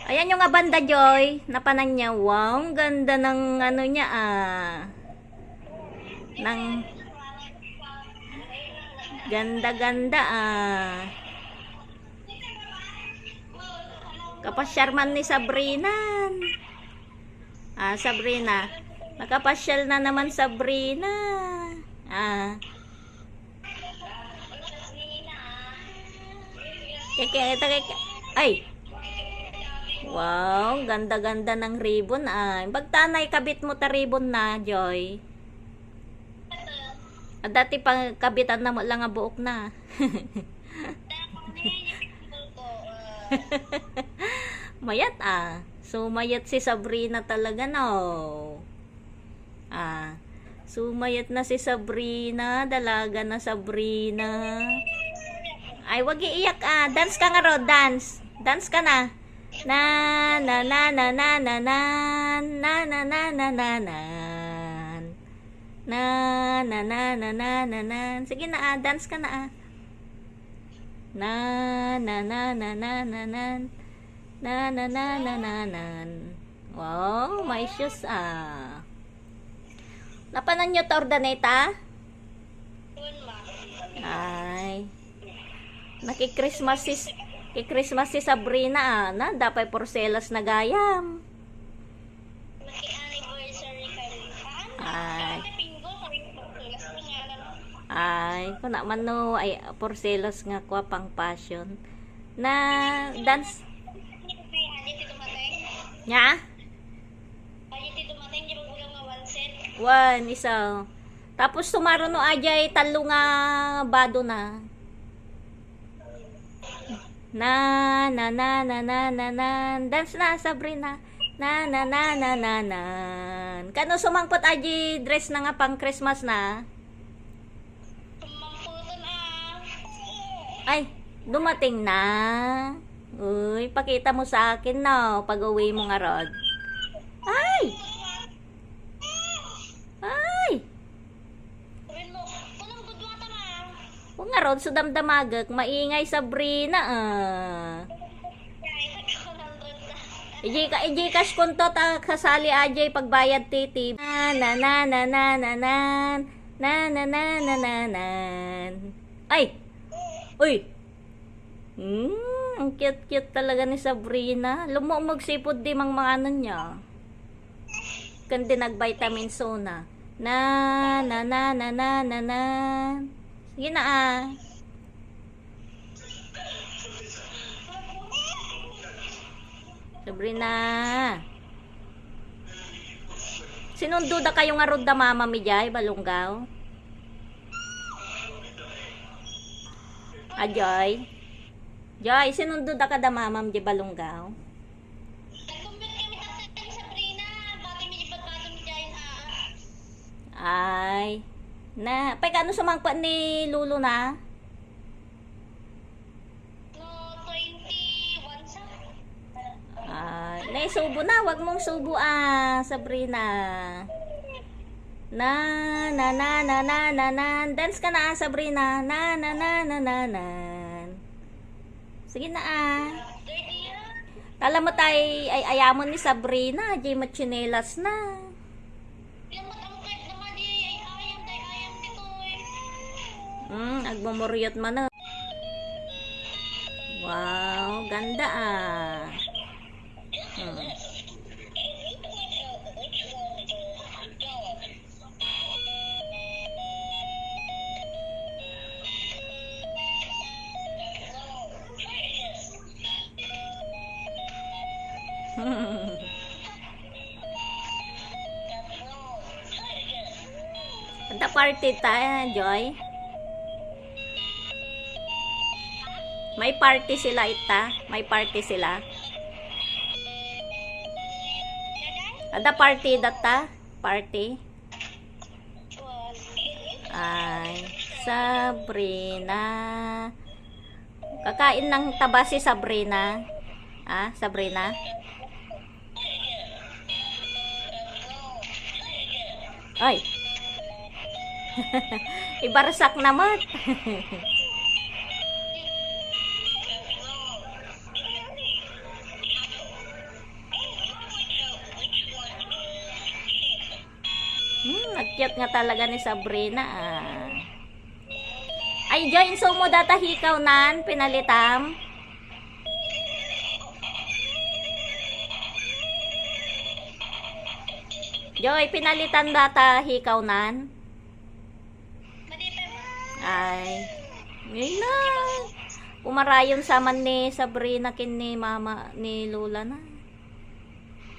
Ayan yung abanda, Joy. Napanan niya. Wow, ang ganda ng ano niya, ng ganda-ganda, Kapasyar man ni Sabrina. Sabrina. Nakapasyal na naman, Sabrina. Ah. Ay. Wow, ganda-ganda ng ribbon, Pagtanay, kabit mo ta ribbon na, Joy. Dati pang kabitan na mo lang nga buok na. Mayat, So, mayat si Sabrina talaga, no? Sumayat na si Sabrina. Dalaga na Sabrina. Ay, wag iiyak, Dance ka nga, Rod. Dance. Dance ka na. Na na na na na na na na na na na na na na na na na na na na. Sige na, dance ka na, na na na na na na na na na na na na na. Wow, may shoes, Napanan nyo to, Ordaneta? Ay, Christmas si Sabrina, na dapat porcelas na gayam. Ay, kung naman no, ay porcelas nga kwa pang passion. Na dance. Nya? One, isa. Tapos sumaro no ajay talo nga bado na. Na na na na na na na. Dance na, Sabrina. Na na na na na na. Kano sumangpot aji dress na nga pang Christmas na? Ay, dumating na. Uy, pakita mo sa akin, no, pag-uwi mo nga, Rod. Ay! Ay! O nga, Rod, so damdamagak, maingay Sabrina, Iji cash kunto ta kasali ajay pagbayad titi. Na na na na na na na na na na na na. Ay! Uy! Ang cute-cute talaga ni Sabrina. Magsipod di mang mga ano niya. Kandi nag-vitamin sona. Na na na na na na na. Sige na, Sabrina. Sinunduda kayo nga rod da mama mi jay, balunggaw. Joy. Joy, sinunduda ka da mama mi jay, balunggaw. Ay. Na, pay kano sumangpa ni Lulu na? Subo na, wag mong subo, Sabrina. Na na na na na na na. Dance ka na, Sabrina. Na na na na na na. Sige na, Kala mo tay ay ayamon ni Sabrina, di machinelas na. Agmumuryot man na. Wow, ganda, Ada party tayo, Joy. May party sila ita. May party sila. Ada party data. Party. Ay, Sabrina. Kakain ng taba si Sabrina. Sabrina. Ay. Ibarsak naman. cute nga talaga ni Sabrina. Ay, join so mo data hikaw nan, pinalitam. Joy, pinalitan data hikaw nan. Ay, yun na. Umarayon saman ni Sabrina kin ni mama ni Lola na.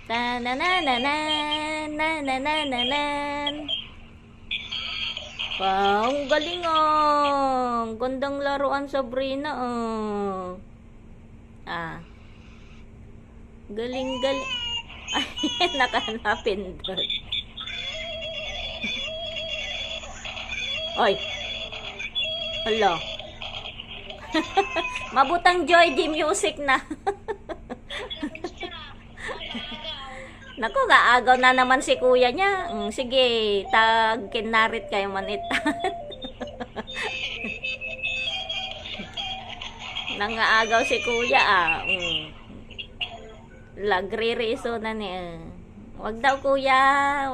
Ta na na na na na na na na na. Wow, ang galing oh. Gandang laruan Sabrina oh. Galing galing. Ay, nakanapin doon. Oy. Hello. Mabutang Joy di music na. Naku, gaagaw na naman si kuya niya. Sige, tag kinarit kayo manita. Nangaagaw si kuya Lagre-reso na ni. Wag daw kuya,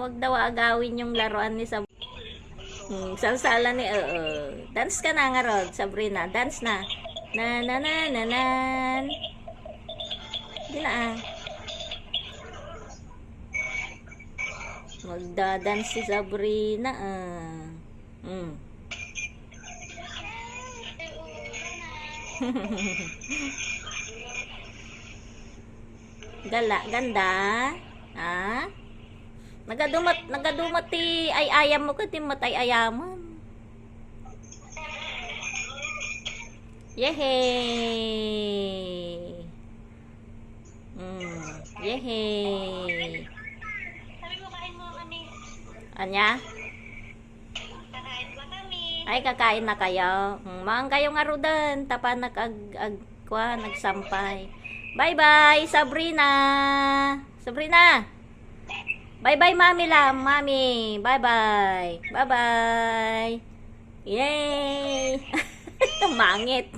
wag daw agawin yung laruan ni Sabrina. Salsala ni dance ka na nga Rod, Sabrina, dance na. Na na na na na. Di na magda-dance si Sabrina ganda. Nagadumat ti ay ayam mo ka ti matay ayaman. Yehey. Yehey. Sabi mo kain mo kami. Anya? Kakain ba kami? Ay kakain na kayo. Maang kayo nga rudan tapa nagsampay. Bye-bye Sabrina. Sabrina. Bye-bye mami lang, mami. Bye-bye. Bye-bye. Yay! Mangit.